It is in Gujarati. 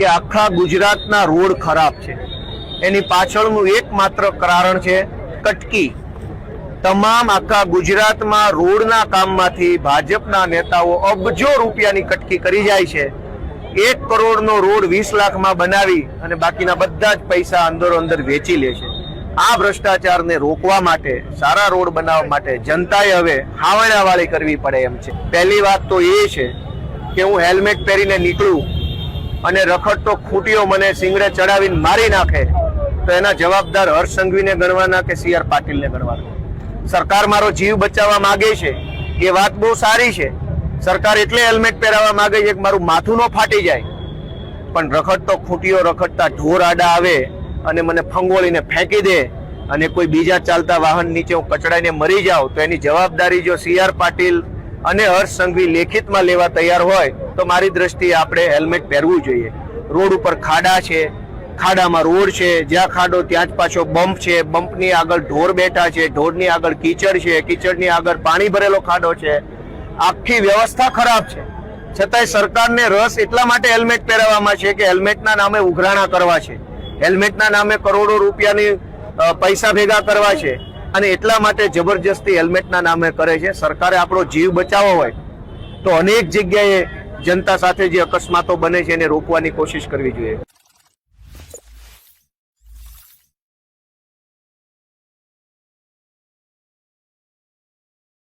કે આખા ગુજરાતના રોડ ખરાબ છે. એની પાછળનું એકમાત્ર કારણ છે કટકી. તમામ આખા ગુજરાતમાં રોડના કામમાંથી ભાજપના નેતાઓ અબજો રૂપિયાની કટકી કરી જાય છે. 1 કરોડનો રોડ 20 લાખમાં બનાવી અને બાકીના બધા જ પૈસા અંદરો અંદર વેચી લે છે. આ ભ્રષ્ટાચારને રોકવા માટે, સારા રોડ બનાવવા માટે જનતાએ હવે હાવણાવાળી કરવી પડે એમ છે. પહેલી વાત તો એ છે કે હું હેલ્મેટ પહેરીને નીકળું અને રખડતો ખૂંટીઓ મને સિંગડે ચડાવીને મારી નાખે તો એના જવાબદાર હર્ષ સંઘવીને ગણવાના કે CR પાટીલને ગણવાના. સરકાર મારો જીવ બચાવવા માંગે છે એ વાત બહુ સારી છે. સરકાર એટલે હેલ્મેટ પહેરાવવા માંગે છે કે મારું માથું ન ફાટી જાય, પણ રખડતો ખૂંટીઓ, રખડતા ઢોર આડા આવે અને મને ફંગોળીને ફેંકી દે અને કોઈ બીજા ચાલતા વાહન નીચે હું કચડાઈને મરી જાઉં તો એની જવાબદારી જો CR પાટીલ અને હર્ષ સંઘવી લેખિતમાં લેવા તૈયાર હોય તો મારી દ્રષ્ટિએ આપણે હેલ્મેટ પહેરવું જોઈએ. રોડ ઉપર ખાડા છે, ખાડામાં રોડ છે, જ્યાં ખાડો ત્યાં જ પાછો બમ્પ છે, બમ્પની આગળ ઢોર બેઠા છે, ઢોરની આગળ કીચડ છે, કીચડની આગળ પાણી ભરેલો ખાડો છે. આખી વ્યવસ્થા ખરાબ છે. છતાંય સરકારને રસ એટલા માટે હેલ્મેટ પહેરાવવામાં છે કે હેલ્મેટના નામે ઉઘરાણા કરવા છે, હેલ્મેટના નામે કરોડો રૂપિયાની પૈસા ભેગા કરવા છે અને એટલા માટે જબરજસ્તી હેલ્મેટના નામે કરે છે. સરકારે આપણો જીવ બચાવવો હોય તો અનેક જગ્યાએ જનતા સાથે જે અકસ્માતો બને છે એને રોકવાની કોશિશ કરવી જોઈએ.